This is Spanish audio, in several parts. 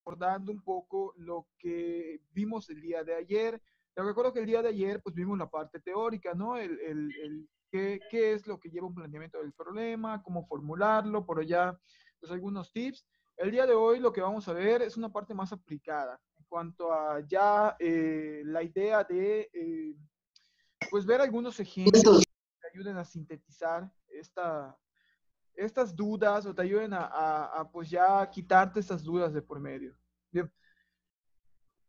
recordando un poco lo que vimos el día de ayer. Te recuerdo que el día de ayer pues vimos la parte teórica, ¿no? Qué es lo que lleva un planteamiento del problema, cómo formularlo, por allá pues algunos tips. El día de hoy lo que vamos a ver es una parte más aplicada en cuanto a ya la idea de pues ver algunos ejemplos que ayuden a sintetizar estas dudas o te ayuden pues ya quitarte estas dudas de por medio. Bien,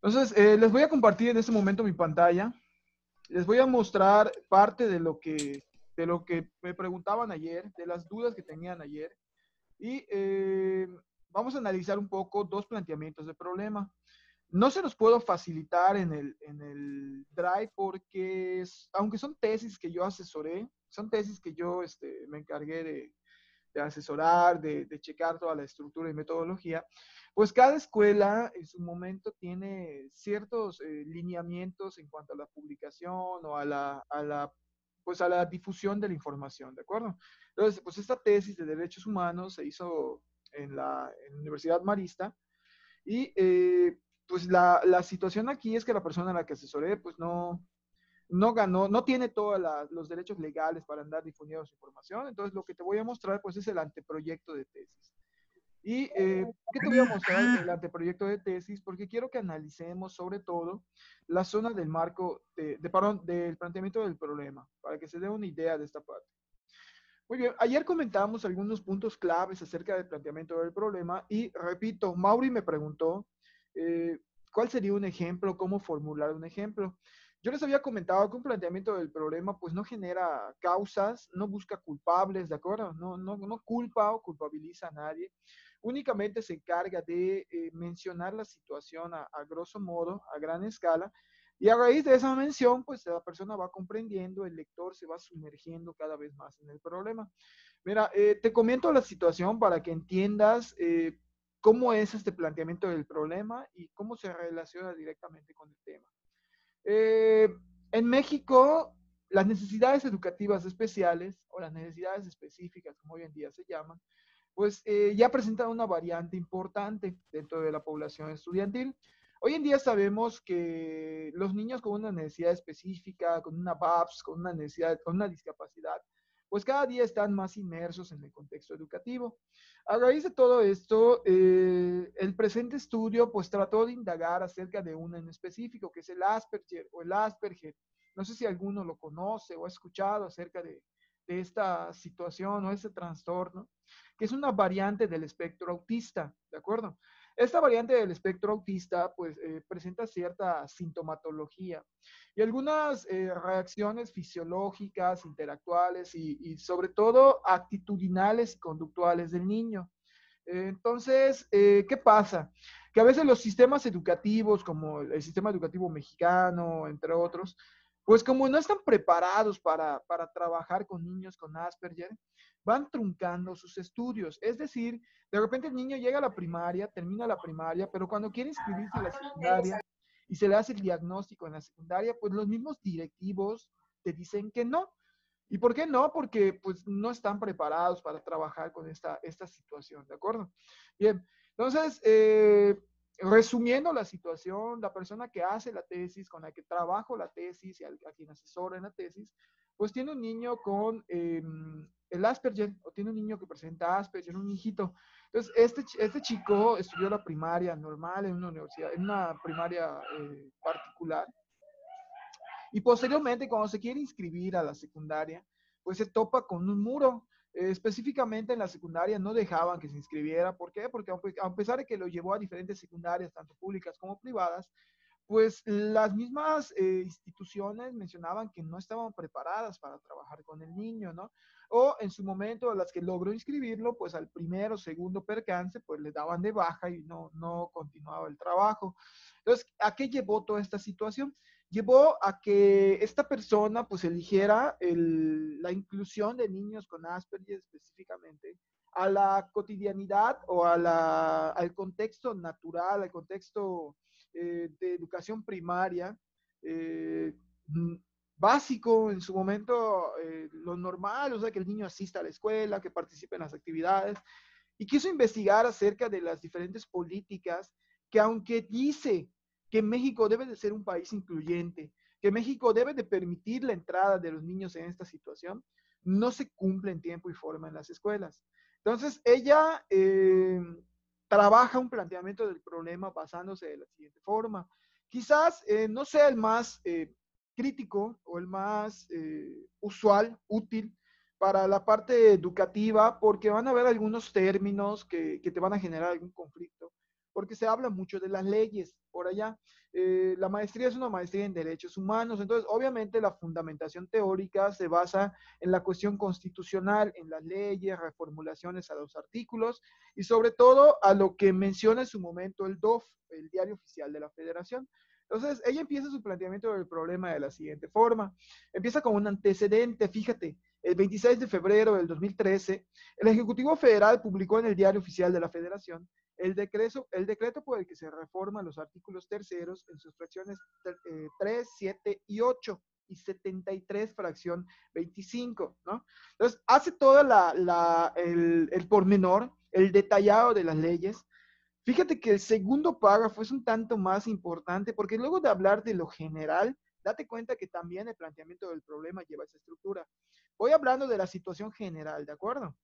entonces les voy a compartir en este momento mi pantalla. Les voy a mostrar parte de lo que me preguntaban ayer, de las dudas que tenían ayer. Y vamos a analizar un poco dos planteamientos de problema. No se los puedo facilitar en el Drive porque, aunque son tesis que yo asesoré, son tesis que yo me encargué de asesorar, de checar toda la estructura y metodología, pues cada escuela en su momento tiene ciertos lineamientos en cuanto a la publicación o pues a la difusión de la información, ¿de acuerdo? Entonces, pues esta tesis de derechos humanos se hizo en la Universidad Marista y pues la situación aquí es que la persona a la que asesoré pues no ganó, no tiene todos los derechos legales para andar difundiendo su información. Entonces, lo que te voy a mostrar, pues, es el anteproyecto de tesis. ¿Y por qué te voy a mostrar el anteproyecto de tesis? Porque quiero que analicemos, sobre todo, la zona del marco, perdón, del planteamiento del problema, para que se dé una idea de esta parte. Muy bien, ayer comentamos algunos puntos claves acerca del planteamiento del problema y, repito, Mauri me preguntó eh, cuál sería un ejemplo, cómo formular un ejemplo. Yo les había comentado que un planteamiento del problema pues no genera causas, no busca culpables, ¿de acuerdo? No culpa o culpabiliza a nadie. Únicamente se encarga de mencionar la situación a grosso modo, a gran escala, y a raíz de esa mención, pues la persona va comprendiendo, el lector se va sumergiendo cada vez más en el problema. Mira, te comento la situación para que entiendas cómo es este planteamiento del problema y cómo se relaciona directamente con el tema. Eh, en México, las necesidades educativas especiales o las necesidades específicas, como hoy en día se llaman, pues ya presentan una variante importante dentro de la población estudiantil. Hoy en día sabemos que los niños con una necesidad específica, con una VAPS, con una necesidad, con una discapacidad, pues cada día están más inmersos en el contexto educativo. A raíz de todo esto, el presente estudio pues trató de indagar acerca de uno en específico, que es el Asperger o el Asperger. No sé si alguno lo conoce o ha escuchado acerca de esta situación o este trastorno, que es una variante del espectro autista, ¿de acuerdo? Esta variante del espectro autista, pues, presenta cierta sintomatología y algunas reacciones fisiológicas, interactuales y sobre todo actitudinales y conductuales del niño. Entonces, ¿qué pasa? Que a veces los sistemas educativos, como el sistema educativo mexicano, entre otros, pues como no están preparados para trabajar con niños con Asperger, van truncando sus estudios. Es decir, de repente el niño llega a la primaria, termina la primaria, pero cuando quiere inscribirse en la secundaria y se le hace el diagnóstico en la secundaria, pues los mismos directivos te dicen que no. ¿Y por qué no? Porque pues no están preparados para trabajar con esta situación, ¿de acuerdo? Bien, entonces, resumiendo la situación, la persona que hace la tesis, con la que trabajo la tesis y a quien asesora en la tesis, pues tiene un niño con el Asperger, o tiene un niño que presenta Asperger, un hijito. Entonces, este chico estudió la primaria normal en una universidad, en una primaria particular, y posteriormente, cuando se quiere inscribir a la secundaria, pues se topa con un muro. Específicamente en la secundaria no dejaban que se inscribiera. ¿Por qué? Porque a pesar de que lo llevó a diferentes secundarias, tanto públicas como privadas, pues las mismas instituciones mencionaban que no estaban preparadas para trabajar con el niño, ¿no? O en su momento, a las que logró inscribirlo, pues al primero o segundo percance, pues le daban de baja y no continuaba el trabajo. Entonces, ¿a qué llevó toda esta situación? Llevó a que esta persona pues eligiera la inclusión de niños con Asperger específicamente a la cotidianidad o al contexto natural, al contexto de educación primaria, eh, básico en su momento, lo normal, o sea, que el niño asista a la escuela, que participe en las actividades, y quiso investigar acerca de las diferentes políticas que aunque dice que México debe de ser un país incluyente, que México debe de permitir la entrada de los niños en esta situación, no se cumple en tiempo y forma en las escuelas. Entonces, ella trabaja un planteamiento del problema basándose de la siguiente forma. Quizás no sea el más crítico o el más usual, útil para la parte educativa, porque van a haber algunos términos que te van a generar algún conflicto, porque se habla mucho de las leyes por allá. La maestría es una maestría en derechos humanos, entonces obviamente la fundamentación teórica se basa en la cuestión constitucional, en las leyes, reformulaciones a los artículos y sobre todo a lo que menciona en su momento el DOF, el Diario Oficial de la Federación. Entonces, ella empieza su planteamiento del problema de la siguiente forma. Empieza con un antecedente, fíjate, el 26 de febrero del 2013, el Ejecutivo Federal publicó en el Diario Oficial de la Federación el decreto por el que se reforman los artículos terceros en sus fracciones 3, 7 y 8 y 73 fracción 25, ¿no? Entonces, hace todo el pormenor, el detallado de las leyes. Fíjate que el segundo párrafo es un tanto más importante porque luego de hablar de lo general, date cuenta que también el planteamiento del problema lleva esa estructura. Voy hablando de la situación general, ¿de acuerdo?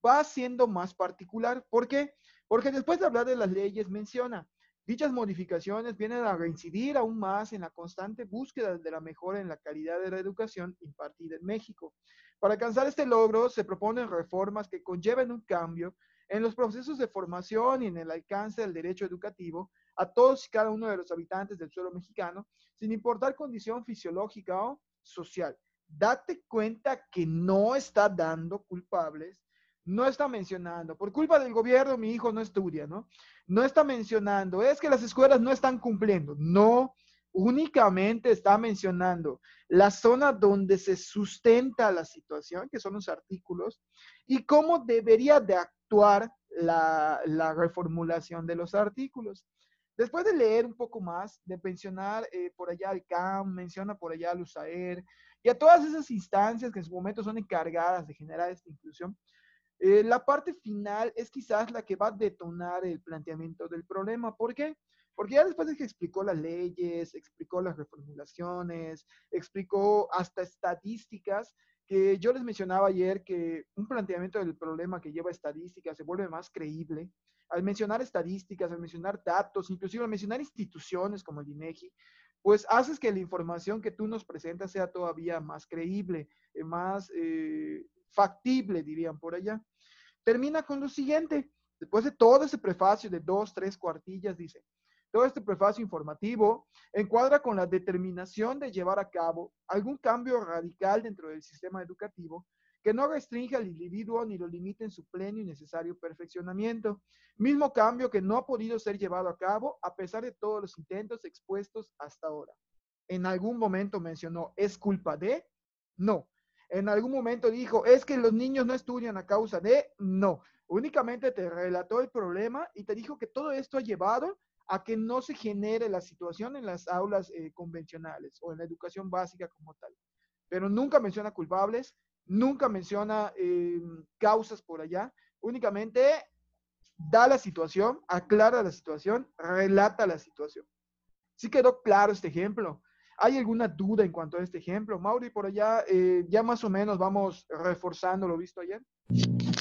Va siendo más particular. ¿Por qué? Porque después de hablar de las leyes menciona, dichas modificaciones vienen a reincidir aún más en la constante búsqueda de la mejora en la calidad de la educación impartida en México. Para alcanzar este logro se proponen reformas que conlleven un cambio en los procesos de formación y en el alcance del derecho educativo a todos y cada uno de los habitantes del suelo mexicano, sin importar condición fisiológica o social. Date cuenta que no está dando culpables, no está mencionando, por culpa del gobierno mi hijo no estudia, ¿no? No está mencionando, es que las escuelas no están cumpliendo, no, únicamente está mencionando la zona donde se sustenta la situación, que son los artículos, y cómo debería de actuar la reformulación de los artículos. Después de leer un poco más, de mencionar por allá al CAM, menciona por allá al USAER y a todas esas instancias que en su momento son encargadas de generar esta inclusión, la parte final es quizás la que va a detonar el planteamiento del problema. ¿Por qué? Porque ya después de que explicó las leyes, explicó las reformulaciones, explicó hasta estadísticas, que yo les mencionaba ayer que un planteamiento del problema que lleva estadísticas se vuelve más creíble. Al mencionar estadísticas, al mencionar datos, inclusive al mencionar instituciones como el INEGI, pues haces que la información que tú nos presentas sea todavía más creíble, más factible, dirían por allá. Termina con lo siguiente, después de todo ese prefacio de 2, 3 cuartillas, dice, todo este prefacio informativo encuadra con la determinación de llevar a cabo algún cambio radical dentro del sistema educativo que no restrinja al individuo ni lo limite en su pleno y necesario perfeccionamiento, mismo cambio que no ha podido ser llevado a cabo a pesar de todos los intentos expuestos hasta ahora. En algún momento mencionó, ¿es culpa de? No. En algún momento dijo, es que los niños no estudian a causa de, no. Únicamente te relató el problema y te dijo que todo esto ha llevado a que no se genere la situación en las aulas convencionales o en la educación básica como tal. Pero nunca menciona culpables, nunca menciona causas por allá, únicamente da la situación, aclara la situación, relata la situación. ¿Sí quedó claro este ejemplo? ¿Hay alguna duda en cuanto a este ejemplo? Mauri, por allá ya más o menos vamos reforzando lo visto ayer.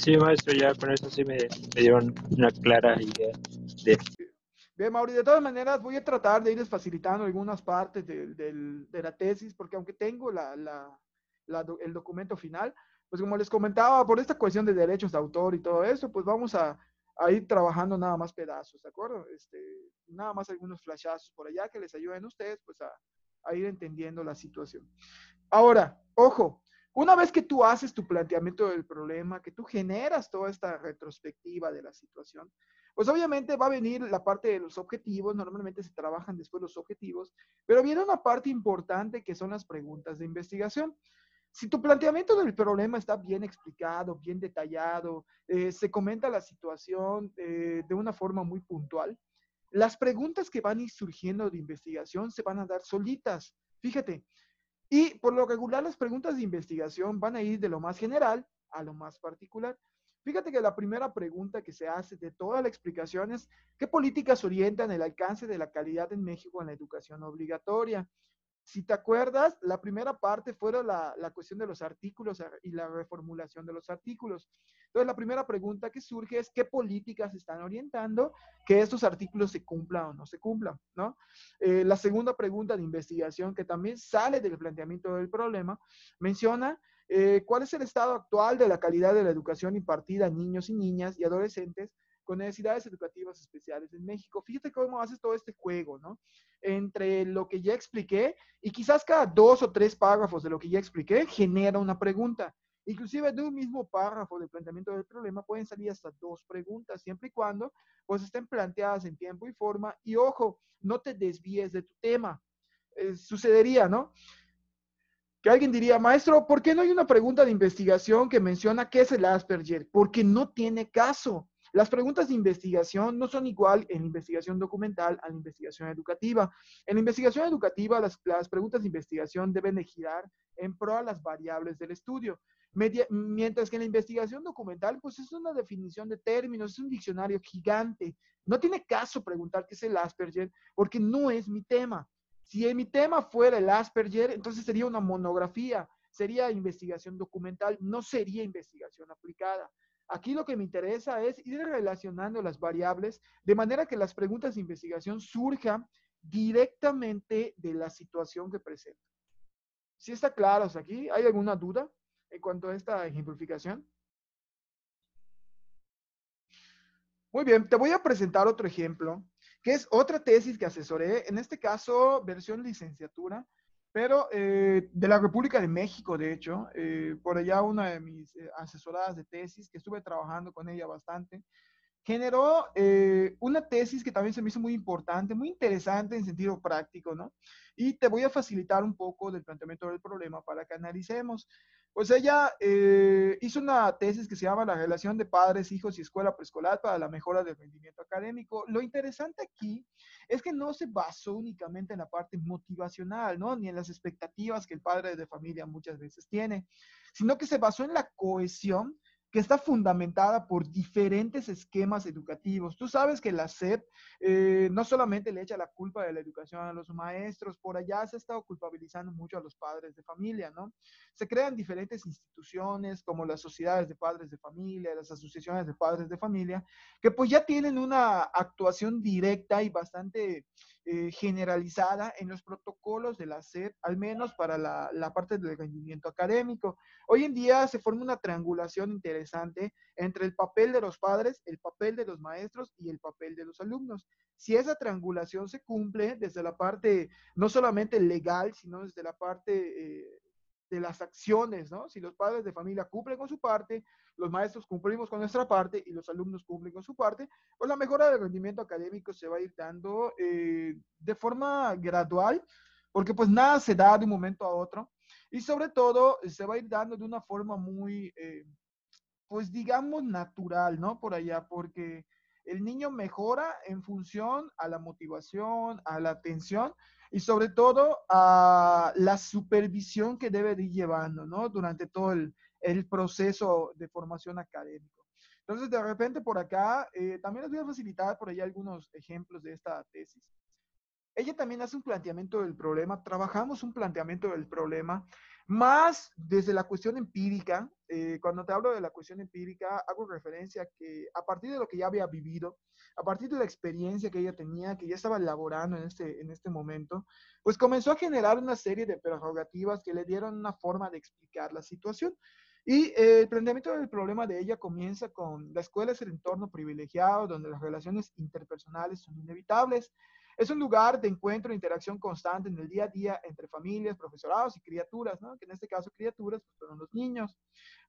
Sí, maestro, ya con eso sí me dieron una clara idea de... Bien, Mauri, de todas maneras voy a tratar de irles facilitando algunas partes de la tesis, porque aunque tengo el documento final, pues como les comentaba, por esta cuestión de derechos de autor y todo eso, pues vamos a ir trabajando nada más pedazos, ¿de acuerdo? Nada más algunos flashazos por allá que les ayuden a ustedes, pues a ir entendiendo la situación. Ahora, ojo, una vez que tú haces tu planteamiento del problema, que tú generas toda esta retrospectiva de la situación, pues obviamente va a venir la parte de los objetivos, normalmente se trabajan después los objetivos, pero viene una parte importante que son las preguntas de investigación. Si tu planteamiento del problema está bien explicado, bien detallado, se comenta la situación de una forma muy puntual, las preguntas que van a ir surgiendo de investigación se van a dar solitas. Fíjate, y por lo regular las preguntas de investigación van a ir de lo más general a lo más particular. Fíjate que la primera pregunta que se hace de toda la explicación es, ¿qué políticas orientan el alcance de la calidad en México en la educación obligatoria? Si te acuerdas, la primera parte fueron la cuestión de los artículos y la reformulación de los artículos. Entonces, la primera pregunta que surge es qué políticas están orientando que estos artículos se cumplan o no se cumplan, ¿no? La segunda pregunta de investigación, que también sale del planteamiento del problema, menciona cuál es el estado actual de la calidad de la educación impartida a niños y niñas y adolescentes con necesidades educativas especiales en México. Fíjate cómo haces todo este juego, ¿no? Entre lo que ya expliqué y quizás cada 2 o 3 párrafos de lo que ya expliqué genera una pregunta. Inclusive de un mismo párrafo de planteamiento del problema pueden salir hasta 2 preguntas, siempre y cuando pues estén planteadas en tiempo y forma. Y ojo, no te desvíes de tu tema. Sucedería, ¿no? Que alguien diría, maestro, ¿por qué no hay una pregunta de investigación que menciona qué es el Asperger? Porque no tiene caso. Las preguntas de investigación no son igual en la investigación documental a la investigación educativa. En la investigación educativa, las preguntas de investigación deben de girar en pro a las variables del estudio. Mientras que en la investigación documental, pues es una definición de términos, es un diccionario gigante. No tiene caso preguntar qué es el Asperger porque no es mi tema. Si mi tema fuera el Asperger, entonces sería una monografía, sería investigación documental, no sería investigación aplicada. Aquí lo que me interesa es ir relacionando las variables de manera que las preguntas de investigación surjan directamente de la situación que presento. ¿Sí está claro hasta aquí? ¿Hay alguna duda en cuanto a esta ejemplificación? Muy bien, te voy a presentar otro ejemplo, que es otra tesis que asesoré, en este caso versión licenciatura, pero de la República de México, de hecho, por allá una de mis asesoradas de tesis, que estuve trabajando con ella bastante, generó una tesis que también se me hizo muy importante, muy interesante en sentido práctico, ¿no? Y te voy a facilitar un poco del planteamiento del problema para que analicemos. Pues ella hizo una tesis que se llama La relación de padres, hijos y escuela preescolar para la mejora del rendimiento académico. Lo interesante aquí es que no se basó únicamente en la parte motivacional, ¿no? Ni en las expectativas que el padre de familia muchas veces tiene, sino que se basó en la cohesión que está fundamentada por diferentes esquemas educativos. Tú sabes que la SEP no solamente le echa la culpa de la educación a los maestros, por allá se ha estado culpabilizando mucho a los padres de familia, ¿no? Se crean diferentes instituciones como las sociedades de padres de familia, las asociaciones de padres de familia, que pues ya tienen una actuación directa y bastante generalizada en los protocolos de la SEP, al menos para la parte del rendimiento académico. Hoy en día se forma una triangulación interesante entre el papel de los padres, el papel de los maestros y el papel de los alumnos. Si esa triangulación se cumple desde la parte no solamente legal, sino desde la parte de las acciones, ¿no? Si los padres de familia cumplen con su parte, los maestros cumplimos con nuestra parte y los alumnos cumplen con su parte, pues la mejora del rendimiento académico se va a ir dando de forma gradual, porque pues nada se da de un momento a otro y sobre todo se va a ir dando de una forma muy, pues digamos, natural, ¿no? Por allá, porque el niño mejora en función a la motivación, a la atención y sobre todo a la supervisión que debe de ir llevando, ¿no? Durante todo el proceso de formación académico. Entonces, de repente por acá, también les voy a facilitar por allá algunos ejemplos de esta tesis. Ella también hace un planteamiento del problema, trabajamos un planteamiento del problema más desde la cuestión empírica. Cuando te hablo de la cuestión empírica, hago referencia a que a partir de lo que ya había vivido, a partir de la experiencia que ella tenía, que ya estaba elaborando en este momento, pues comenzó a generar una serie de prerrogativas que le dieron una forma de explicar la situación. Y el planteamiento del problema de ella comienza con la escuela es el entorno privilegiado donde las relaciones interpersonales son inevitables. Es un lugar de encuentro e interacción constante en el día a día entre familias, profesorados y criaturas, ¿no? Que en este caso criaturas pues, fueron los niños.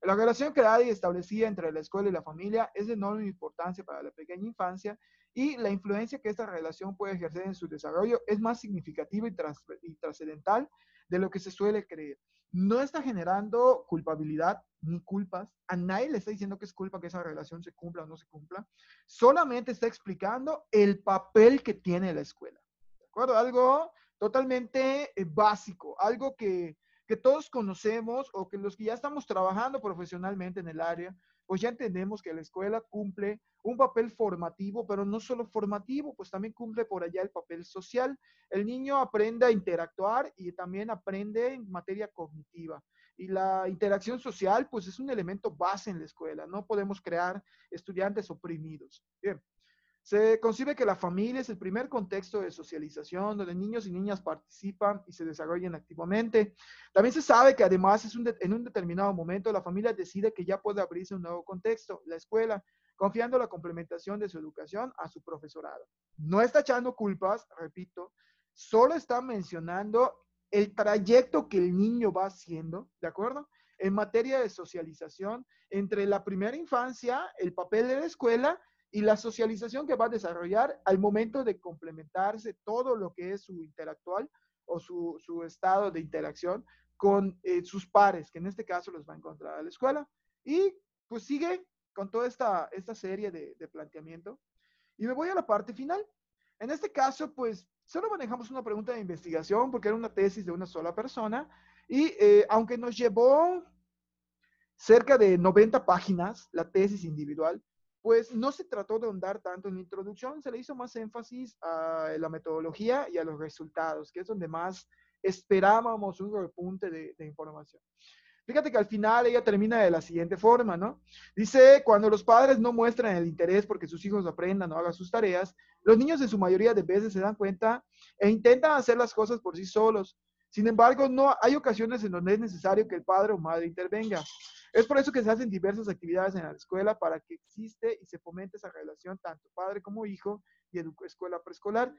La relación creada y establecida entre la escuela y la familia es de enorme importancia para la pequeña infancia y la influencia que esta relación puede ejercer en su desarrollo es más significativa y trascendental de lo que se suele creer. No está generando culpabilidad ni culpas. A nadie le está diciendo que es culpa que esa relación se cumpla o no se cumpla. Solamente está explicando el papel que tiene la escuela. ¿De acuerdo? Algo totalmente básico, algo que todos conocemos o que los que ya estamos trabajando profesionalmente en el área, pues ya entendemos que la escuela cumple un papel formativo, pero no solo formativo, pues también cumple por allá el papel social. El niño aprende a interactuar y también aprende en materia cognitiva. Y la interacción social, pues es un elemento base en la escuela. No podemos crear estudiantes oprimidos. Bien. Se concibe que la familia es el primer contexto de socialización donde niños y niñas participan y se desarrollan activamente. También se sabe que además en un determinado momento la familia decide que ya puede abrirse un nuevo contexto, la escuela, confiando la complementación de su educación a su profesorado. No está echando culpas, repito, solo está mencionando el trayecto que el niño va haciendo, ¿de acuerdo? En materia de socialización, entre la primera infancia, el papel de la escuela y la socialización que va a desarrollar al momento de complementarse todo lo que es su interactual o su estado de interacción con sus pares, que en este caso los va a encontrar a la escuela. Y pues sigue con toda esta serie de planteamiento. Y me voy a la parte final. En este caso, pues solo manejamos una pregunta de investigación porque era una tesis de una sola persona. Y aunque nos llevó cerca de 90 páginas, la tesis individual, pues no se trató de ahondar tanto en la introducción, se le hizo más énfasis a la metodología y a los resultados, que es donde más esperábamos un repunte de información. Fíjate que al final ella termina de la siguiente forma, ¿no? Dice, cuando los padres no muestran el interés porque sus hijos aprendan o hagan sus tareas, los niños en su mayoría de veces se dan cuenta e intentan hacer las cosas por sí solos. Sin embargo, no hay ocasiones en donde es necesario que el padre o madre intervenga. Es por eso que se hacen diversas actividades en la escuela para que existe y se fomente esa relación tanto padre como hijo y escuela preescolar.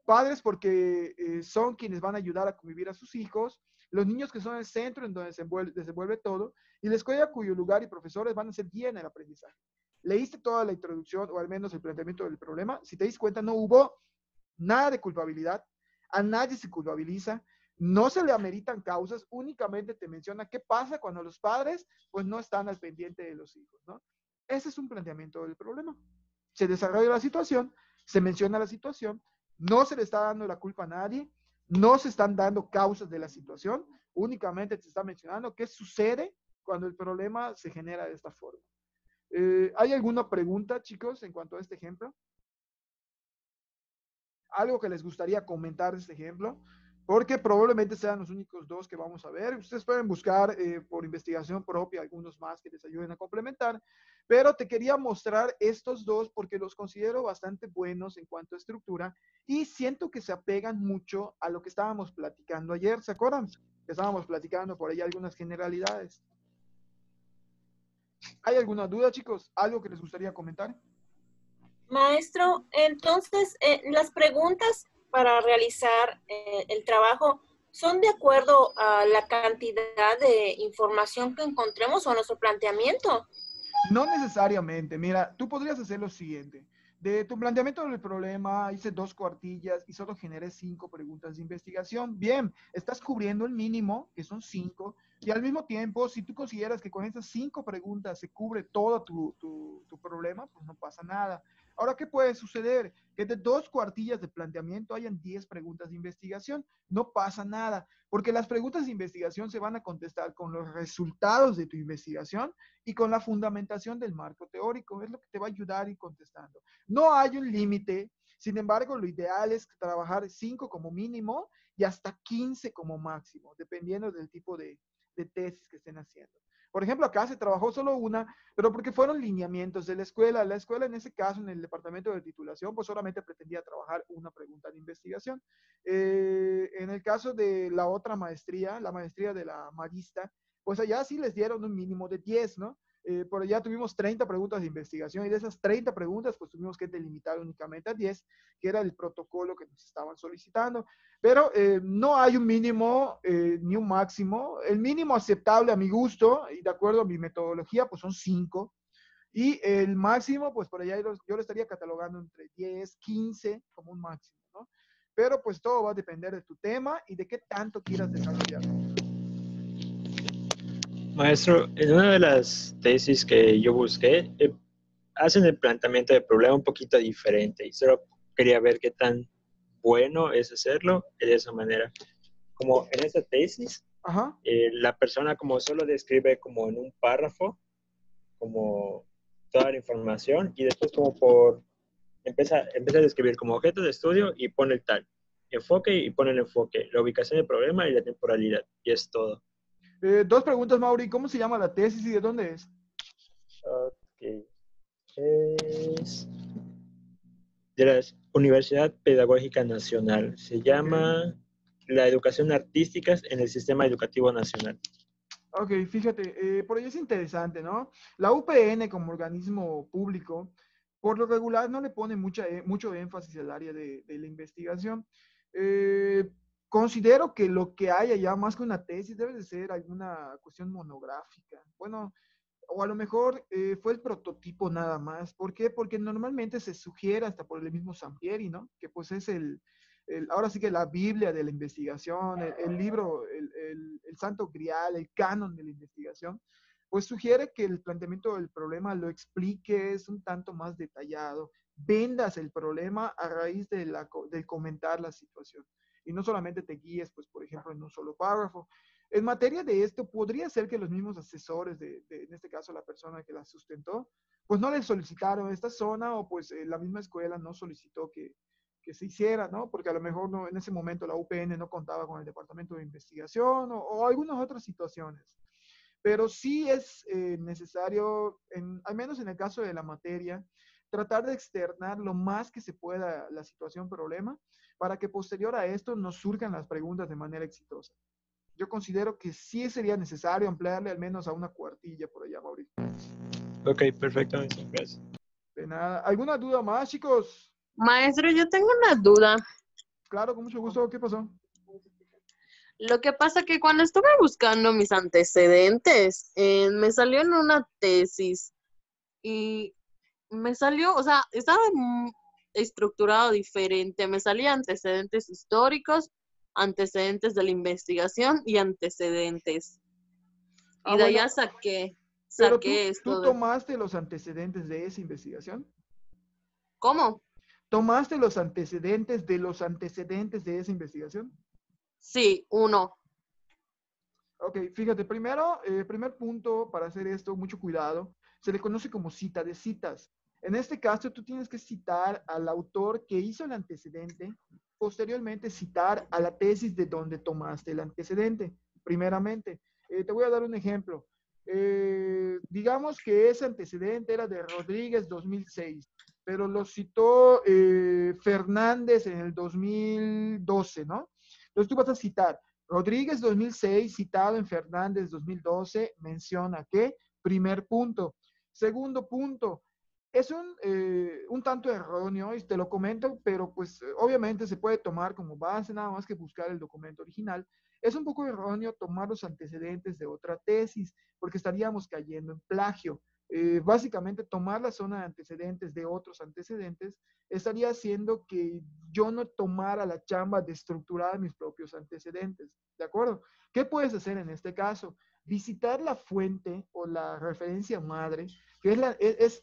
Padres porque son quienes van a ayudar a convivir a sus hijos, los niños que son el centro en donde se desenvuelve todo, y la escuela cuyo lugar y profesores van a ser guía en el aprendizaje. Leíste toda la introducción o al menos el planteamiento del problema. Si te diste cuenta, no hubo nada de culpabilidad, a nadie se culpabiliza, no se le ameritan causas, únicamente te menciona qué pasa cuando los padres pues no están al pendiente de los hijos, ¿no? Ese es un planteamiento del problema. Se desarrolla la situación, se menciona la situación, no se le está dando la culpa a nadie, no se están dando causas de la situación, únicamente se está mencionando qué sucede cuando el problema se genera de esta forma. ¿Hay alguna pregunta, chicos, en cuanto a este ejemplo? ¿Algo que les gustaría comentar de este ejemplo? Porque probablemente sean los únicos dos que vamos a ver. Ustedes pueden buscar por investigación propia algunos más que les ayuden a complementar, pero te quería mostrar estos dos porque los considero bastante buenos en cuanto a estructura y siento que se apegan mucho a lo que estábamos platicando ayer. ¿Se acuerdan? Que estábamos platicando por ahí algunas generalidades. ¿Hay alguna duda, chicos? ¿Algo que les gustaría comentar? Maestro, entonces, las preguntas para realizar el trabajo son de acuerdo a la cantidad de información que encontremos o a nuestro planteamiento. No necesariamente. Mira, tú podrías hacer lo siguiente. De tu planteamiento del problema, hice 2 cuartillas y solo generé 5 preguntas de investigación. Bien, estás cubriendo el mínimo, que son 5, y al mismo tiempo, si tú consideras que con esas 5 preguntas se cubre todo tu problema, pues no pasa nada. Ahora, ¿qué puede suceder? Que de 2 cuartillas de planteamiento hayan 10 preguntas de investigación. No pasa nada, porque las preguntas de investigación se van a contestar con los resultados de tu investigación y con la fundamentación del marco teórico. Es lo que te va a ayudar a ir contestando. No hay un límite, sin embargo, lo ideal es trabajar 5 como mínimo y hasta 15 como máximo, dependiendo del tipo de tesis que estén haciendo. Por ejemplo, acá se trabajó solo una, pero porque fueron lineamientos de la escuela. La escuela, en ese caso, en el departamento de titulación, pues solamente pretendía trabajar una pregunta de investigación. En el caso de la otra maestría, la maestría de la marista, pues allá sí les dieron un mínimo de 10, ¿no? Por allá tuvimos 30 preguntas de investigación y de esas 30 preguntas pues tuvimos que delimitar únicamente a 10, que era el protocolo que nos estaban solicitando. Pero no hay un mínimo ni un máximo. El mínimo aceptable a mi gusto y de acuerdo a mi metodología pues son 5. Y el máximo pues por allá yo lo estaría catalogando entre 10, 15 como un máximo, ¿no? Pero pues todo va a depender de tu tema y de qué tanto quieras desarrollar. Maestro, en una de las tesis que yo busqué, hacen el planteamiento del problema un poquito diferente y solo quería ver qué tan bueno es hacerlo de esa manera. Como en esta tesis, Ajá. la persona como solo describe como en un párrafo como toda la información y después como por empieza a describir como objeto de estudio y pone el tal. Enfoque y pone el enfoque, la ubicación del problema y la temporalidad. Y es todo. Dos preguntas, Mauri. ¿Cómo se llama la tesis y de dónde es? Ok. Es de la Universidad Pedagógica Nacional. Se Ok. llama La educación artística en el sistema educativo nacional. Ok, fíjate, por ello es interesante, ¿no? La UPN como organismo público, por lo regular no le pone mucho énfasis al área de la investigación. Eh, Considero que lo que hay allá, más que una tesis, debe de ser alguna cuestión monográfica. Bueno, o a lo mejor fue el prototipo nada más. ¿Por qué? Porque normalmente se sugiere hasta por el mismo Sampieri, ¿no? Que pues es ahora sí que la Biblia de la investigación, el libro, el santo grial, el canon de la investigación, pues sugiere que el planteamiento del problema lo expliques un tanto más detallado, vendas el problema a raíz del comentar la situación y no solamente te guíes, pues, por ejemplo, en un solo párrafo. En materia de esto, podría ser que los mismos asesores, en este caso la persona que la sustentó, pues no le solicitaron esta zona o pues la misma escuela no solicitó que se hiciera, ¿no? Porque a lo mejor no, en ese momento la UPN no contaba con el departamento de investigación o algunas otras situaciones. Pero sí es necesario, al menos en el caso de la materia, tratar de externar lo más que se pueda la situación problema para que posterior a esto nos surjan las preguntas de manera exitosa. Yo considero que sí sería necesario ampliarle al menos a una cuartilla por allá, Mauricio. Ok, perfecto. Gracias. De nada. ¿Alguna duda más, chicos? Maestro, yo tengo una duda. Claro, con mucho gusto. ¿Qué pasó? Lo que pasa que cuando estuve buscando mis antecedentes, me salió en una tesis y me salió, o sea, estaba estructurado diferente. Me salía antecedentes históricos, antecedentes de la investigación y antecedentes. Ah, Y de bueno, allá saqué pero tú esto de... tomaste los antecedentes de esa investigación. ¿Cómo? ¿Tomaste los antecedentes de esa investigación? Sí, uno. Ok, fíjate, primero, primer punto para hacer esto, mucho cuidado, se le conoce como cita de citas. En este caso, tú tienes que citar al autor que hizo el antecedente, posteriormente citar a la tesis de donde tomaste el antecedente, primeramente. Te voy a dar un ejemplo. Digamos que ese antecedente era de Rodríguez 2006, pero lo citó Fernández en el 2012, ¿no? Entonces tú vas a citar Rodríguez 2006, citado en Fernández 2012, menciona que, primer punto. Segundo punto, es un tanto erróneo, y te lo comento, pero pues obviamente se puede tomar como base nada más que buscar el documento original. Es un poco erróneo tomar los antecedentes de otra tesis, porque estaríamos cayendo en plagio. Básicamente tomar la zona de antecedentes de otros antecedentes estaría haciendo que yo no tomara la chamba de estructurar mis propios antecedentes, ¿de acuerdo? ¿Qué puedes hacer en este caso? Visitar la fuente o la referencia madre, que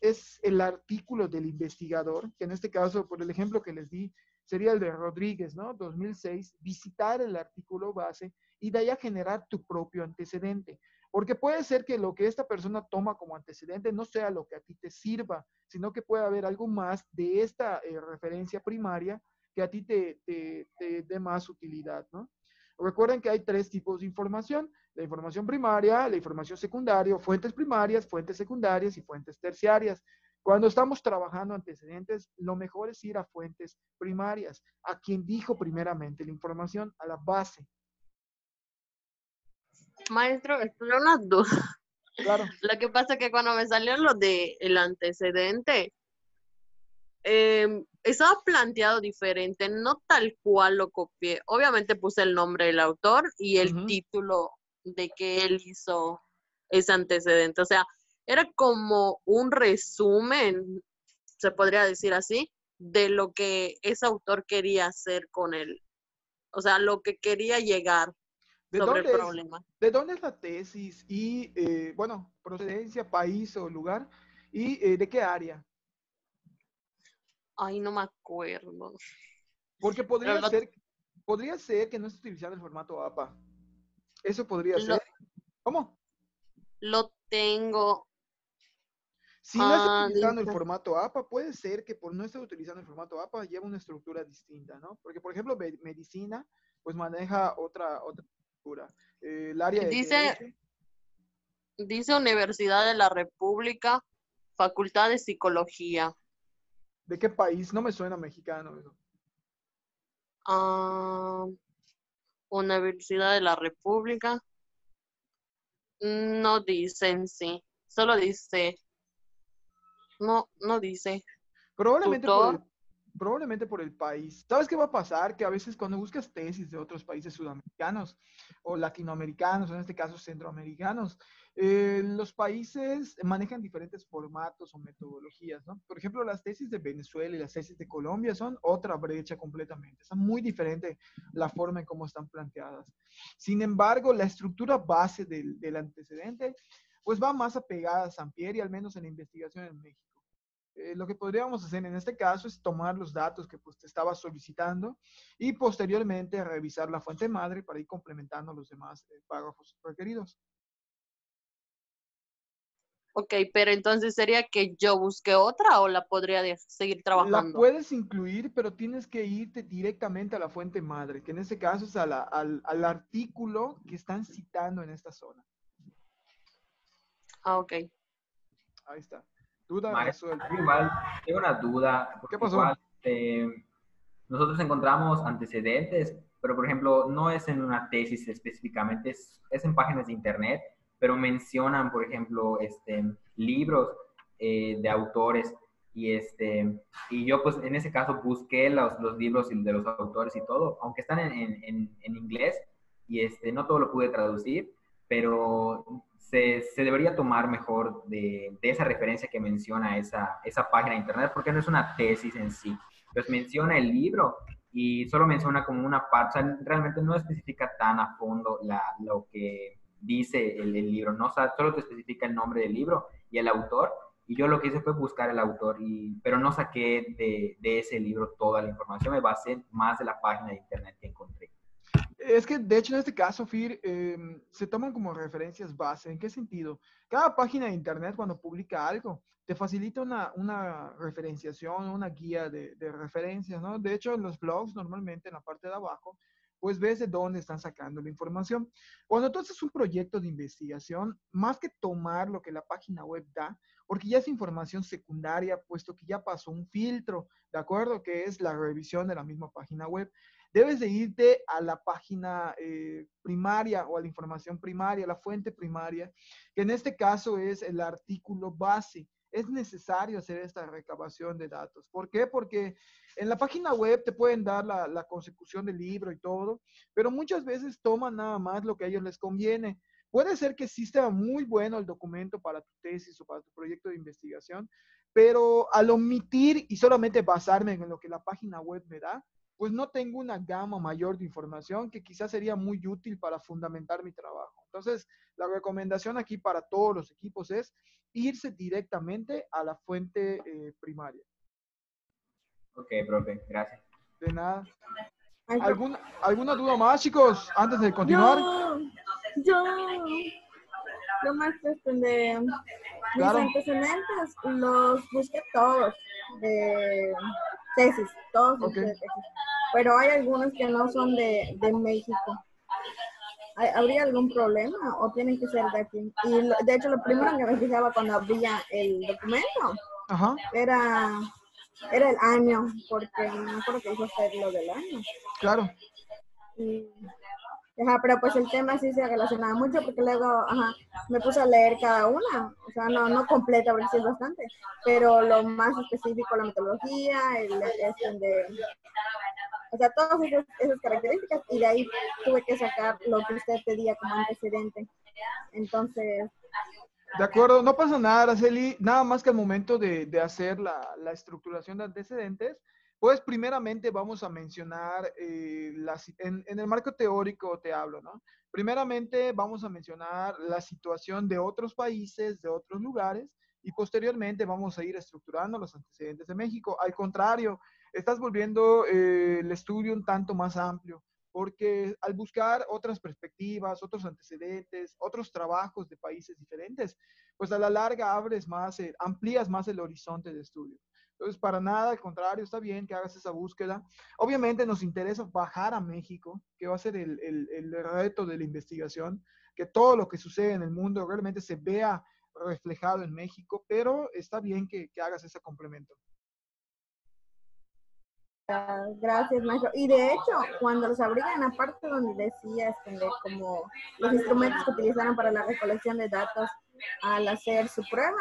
es el artículo del investigador, que en este caso, por el ejemplo que les di, sería el de Rodríguez, ¿no? 2006, visitar el artículo base y de ahí a generar tu propio antecedente. Porque puede ser que lo que esta persona toma como antecedente no sea lo que a ti te sirva, sino que puede haber algo más de esta referencia primaria que a ti te dé más utilidad, ¿no? Recuerden que hay tres tipos de información: la información primaria, la información secundaria, fuentes primarias, fuentes secundarias y fuentes terciarias. Cuando estamos trabajando antecedentes, lo mejor es ir a fuentes primarias, a quien dijo primeramente la información, a la base. Maestro, estoy una duda. Claro. Lo que pasa es que cuando me salió lo de el antecedente, estaba planteado diferente, no tal cual lo copié. Obviamente puse el nombre del autor y el título de que él hizo ese antecedente. O sea, era como un resumen, se podría decir así, de lo que ese autor quería hacer con él. O sea, lo que quería llegar sobre el problema. ¿De dónde es la tesis? Y, bueno, procedencia, país o lugar. ¿Y de qué área? Ay, no me acuerdo. Porque Pero podría ser que no esté utilizando el formato APA. Eso podría lo, ser. ¿Cómo? lo tengo. Si no estás utilizando el Dice, formato APA, puede ser que por no estar utilizando el formato APA lleve una estructura distinta, ¿no? Porque, por ejemplo, medicina, pues maneja otra estructura. El área de dice, derecho, dice Universidad de la República, Facultad de Psicología. ¿de qué país? No me suena mexicano eso. Ah, Universidad de la República. No dice en sí. Solo dice, no dice. Probablemente por Tutor. el país. ¿Sabes qué va a pasar? Que a veces cuando buscas tesis de otros países sudamericanos o latinoamericanos, o en este caso centroamericanos, los países manejan diferentes formatos o metodologías, ¿no? Por ejemplo, las tesis de Venezuela y las tesis de Colombia son otra brecha completamente. Está muy diferente la forma en cómo están planteadas. Sin embargo, la estructura base del antecedente, pues va más apegada a Sampieri, al menos en la investigación en México. Lo que podríamos hacer en este caso es tomar los datos que pues, te estaba solicitando y posteriormente revisar la fuente madre para ir complementando los demás párrafos requeridos. Ok, pero entonces sería que yo busque otra o la podría seguir La trabajando. puedes incluir, pero tienes que irte directamente a la fuente madre, que en este caso es al artículo que están citando en esta zona. Ah, ok. Ahí está. Duda Maestro, resuelta. yo igual tengo una duda, ¿Qué porque pasó? igual nosotros encontramos antecedentes, pero por ejemplo, no es en una tesis específicamente, es en páginas de internet, pero mencionan, por ejemplo, libros de autores y yo pues en ese caso busqué los libros de los autores y todo, aunque están en inglés y no todo lo pude traducir, pero se debería tomar mejor de esa referencia que menciona esa página de internet, porque no es una tesis en sí. Pues menciona el libro y solo menciona como una parte, o sea, realmente no especifica tan a fondo lo que dice el libro, ¿no? O sea, solo te especifica el nombre del libro y el autor, y yo lo que hice fue buscar el autor, pero no saqué de ese libro toda la información, me basé más de la página de internet que encontré. Es que, de hecho, en este caso, Fir, se toman como referencias base. ¿En qué sentido? Cada página de Internet, cuando publica algo, te facilita una referenciación, una guía de referencias, ¿no? De hecho, en los blogs, normalmente en la parte de abajo, pues ves de dónde están sacando la información. Cuando tú haces un proyecto de investigación, más que tomar lo que la página web da, porque ya es información secundaria, puesto que ya pasó un filtro, ¿de acuerdo? Que es la revisión de la misma página web, debes de irte a la página primaria o a la información primaria, la fuente primaria, que en este caso es el artículo base. Es necesario hacer esta recabación de datos. ¿Por qué? Porque en la página web te pueden dar la consecución del libro y todo, pero muchas veces toman nada más lo que a ellos les conviene. Puede ser que sí sea muy bueno el documento para tu tesis o para tu proyecto de investigación, pero al omitir y solamente basarme en lo que la página web me da, pues no tengo una gama mayor de información que quizás sería muy útil para fundamentar mi trabajo. Entonces, la recomendación aquí para todos los equipos es irse directamente a la fuente primaria. Ok, profe, gracias. De nada. Ay, ¿Alguna duda más, chicos, antes de continuar? yo, yo más de mis Claro. antecedentes los busqué todos de tesis, todos Ok. busqué de tesis, pero hay algunos que no son de México. ¿Habría algún problema o tienen que ser de aquí? Y de hecho lo primero que me fijaba cuando abría el documento Ajá. era el año, porque no me acuerdo que hizo usted lo del año. Claro. Y, ajá, pero pues el tema sí se relacionaba mucho porque luego me puse a leer cada una, o sea, no completa porque sí es bastante, pero lo más específico, la metodología, o sea, todas esas características, y de ahí tuve que sacar lo que usted pedía como antecedente. Entonces, De acuerdo, no pasa nada, Araceli, nada más que al momento de hacer la estructuración de antecedentes, pues primeramente vamos a mencionar, en el marco teórico te hablo, ¿no? Primeramente vamos a mencionar la situación de otros países, de otros lugares, y posteriormente vamos a ir estructurando los antecedentes de México. Al contrario, estás volviendo el estudio un tanto más amplio, porque al buscar otras perspectivas, otros antecedentes, otros trabajos de países diferentes, pues a la larga abres más, amplías más el horizonte de estudio. Entonces, para nada, al contrario, está bien que hagas esa búsqueda. Obviamente nos interesa bajar a México, que va a ser el reto de la investigación, que todo lo que sucede en el mundo realmente se vea reflejado en México, pero está bien que hagas ese complemento. Gracias, maestro. Y de hecho, cuando los abrí en la parte donde decía de como los instrumentos que utilizaron para la recolección de datos al hacer su prueba,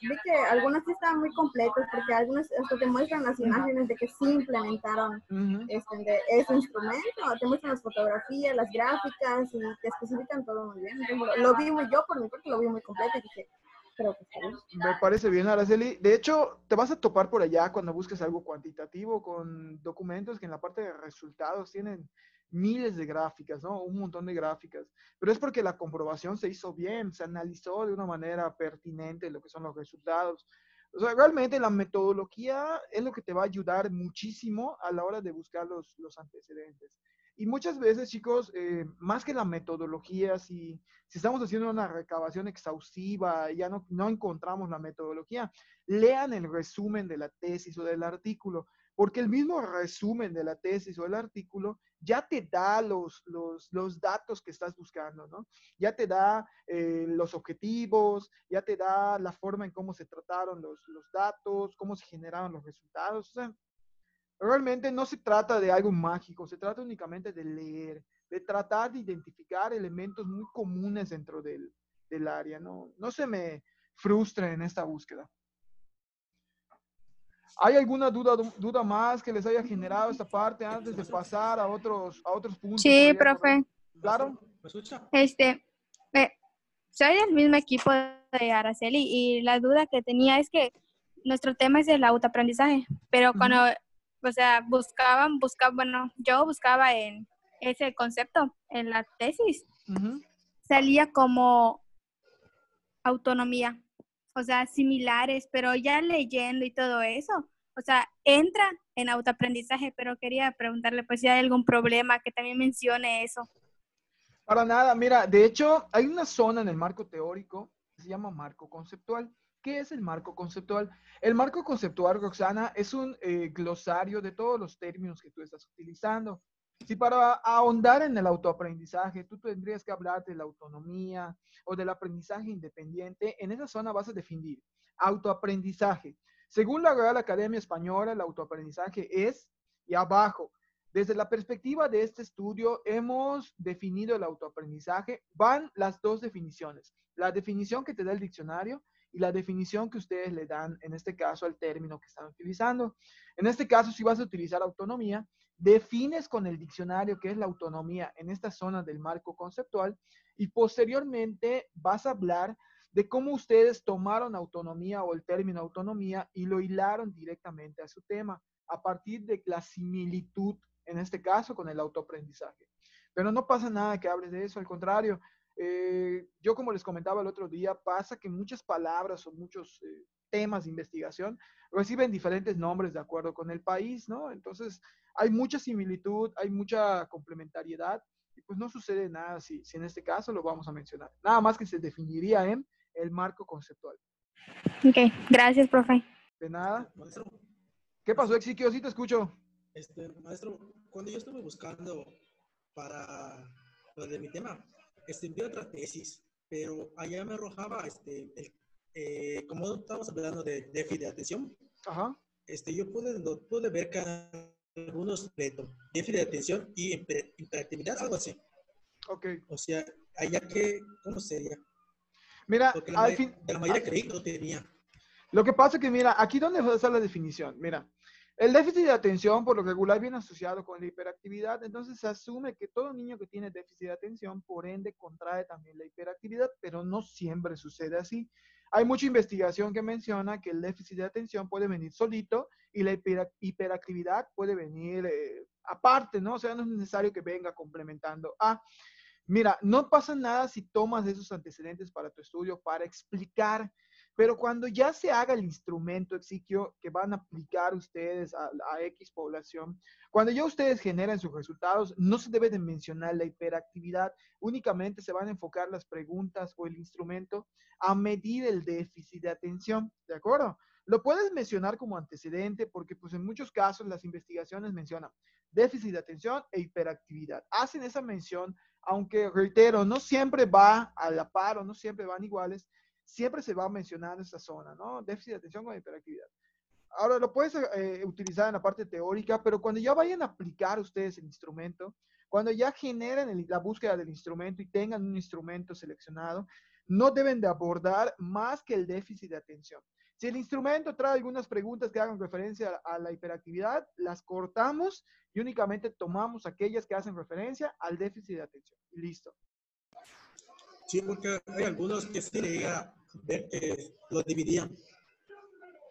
vi que algunos sí estaban muy completos porque algunos hasta te muestran las imágenes de que sí implementaron de ese instrumento, te muestran las fotografías, las gráficas y te especifican todo muy bien. Entonces, lo vi muy, yo por mi parte lo vi muy completo y dije, creo que está bien. Me parece bien, Araceli. De hecho, te vas a topar por allá cuando busques algo cuantitativo con documentos que en la parte de resultados tienen miles de gráficas, ¿no? Un montón de gráficas. Pero es porque la comprobación se hizo bien, se analizó de una manera pertinente lo que son los resultados. O sea, realmente la metodología es lo que te va a ayudar muchísimo a la hora de buscar los antecedentes. Y muchas veces, chicos, más que la metodología, si estamos haciendo una recabación exhaustiva y ya no encontramos la metodología, lean el resumen de la tesis o del artículo, porque el mismo resumen de la tesis o el artículo ya te da los datos que estás buscando, ¿no? Ya te da los objetivos, ya te da la forma en cómo se trataron los datos, cómo se generaron los resultados. O sea, realmente no se trata de algo mágico, se trata únicamente de leer, de tratar de identificar elementos muy comunes dentro del área. No se me frustre en esta búsqueda. ¿Hay alguna duda más que les haya generado esta parte antes de pasar a otros puntos? Sí, profe. ¿Claro? ¿Me escucha? Soy del mismo equipo de Araceli y la duda que tenía es que nuestro tema es el autoaprendizaje, pero cuando, o sea, bueno, yo buscaba en ese concepto en la tesis, salía como autonomía, o sea, similares, pero ya leyendo y todo eso, o sea, entra en autoaprendizaje, pero quería preguntarle pues si hay algún problema que también mencione eso. Para nada, mira, de hecho, hay una zona en el marco teórico que se llama marco conceptual. ¿Qué es el marco conceptual? El marco conceptual, Roxana, es un glosario de todos los términos que tú estás utilizando. Si para ahondar en el autoaprendizaje, tú tendrías que hablar de la autonomía o del aprendizaje independiente, en esa zona vas a definir autoaprendizaje. Según la Real Academia Española, el autoaprendizaje es, y abajo, desde la perspectiva de este estudio, hemos definido el autoaprendizaje. Van las dos definiciones. La definición que te da el diccionario y la definición que ustedes le dan, en este caso, al término que están utilizando. En este caso, si vas a utilizar autonomía, defines con el diccionario qué es la autonomía en esta zona del marco conceptual y posteriormente vas a hablar de cómo ustedes tomaron autonomía o el término autonomía y lo hilaron directamente a su tema a partir de la similitud, en este caso, con el autoaprendizaje. Pero no pasa nada que hables de eso, al contrario. Yo, como les comentaba el otro día, pasa que muchas palabras o muchos temas de investigación reciben diferentes nombres de acuerdo con el país, ¿no? Entonces, hay mucha similitud, hay mucha complementariedad, y pues no sucede nada si en este caso lo vamos a mencionar. Nada más que se definiría en el marco conceptual. Ok, gracias, profe. De nada. Maestro. ¿Qué pasó, Exiquio? Sí te escucho. Maestro, cuando yo estuve buscando para lo de mi tema, vi otra tesis, pero allá me arrojaba, como estamos hablando de déficit de atención, ajá. Yo pude ver que algunos déficit de atención y hiperactividad, algo así. Ok. O sea, allá que, ¿cómo sería? Mira, porque al fin, la mayoría creí que no tenía. Lo que pasa es que, mira, aquí donde va a estar la definición. Mira, el déficit de atención por lo regular viene asociado con la hiperactividad, entonces se asume que todo niño que tiene déficit de atención, por ende, contrae también la hiperactividad, pero no siempre sucede así. Hay mucha investigación que menciona que el déficit de atención puede venir solito y la hiperactividad puede venir aparte, ¿no? O sea, no es necesario que venga complementando a... Mira, no pasa nada si tomas esos antecedentes para tu estudio para explicar Pero cuando ya se haga el instrumento, Exiquio, que van a aplicar ustedes a X población, cuando ya ustedes generen sus resultados, no se debe de mencionar la hiperactividad, únicamente se van a enfocar las preguntas o el instrumento a medir el déficit de atención, ¿de acuerdo? Lo puedes mencionar como antecedente porque pues en muchos casos las investigaciones mencionan déficit de atención e hiperactividad. Hacen esa mención, aunque reitero, no siempre va a la par o no siempre van iguales, siempre se va a mencionar esa zona, ¿no? Déficit de atención con hiperactividad. Ahora, lo puedes utilizar en la parte teórica, pero cuando ya vayan a aplicar ustedes el instrumento, cuando ya generen la búsqueda del instrumento y tengan un instrumento seleccionado, no deben de abordar más que el déficit de atención. Si el instrumento trae algunas preguntas que hagan referencia a la hiperactividad, las cortamos y únicamente tomamos aquellas que hacen referencia al déficit de atención. Y listo. Sí, porque hay algunos que sí le llega a ver que lo dividían.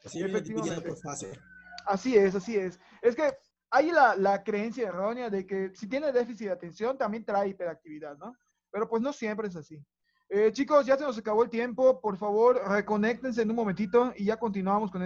Sí, dividían por fase. Así es, así es. Es que hay la creencia errónea de que si tiene déficit de atención también trae hiperactividad, ¿no? Pero pues no siempre es así. Chicos, ya se nos acabó el tiempo. Por favor, reconéctense en un momentito y ya continuamos con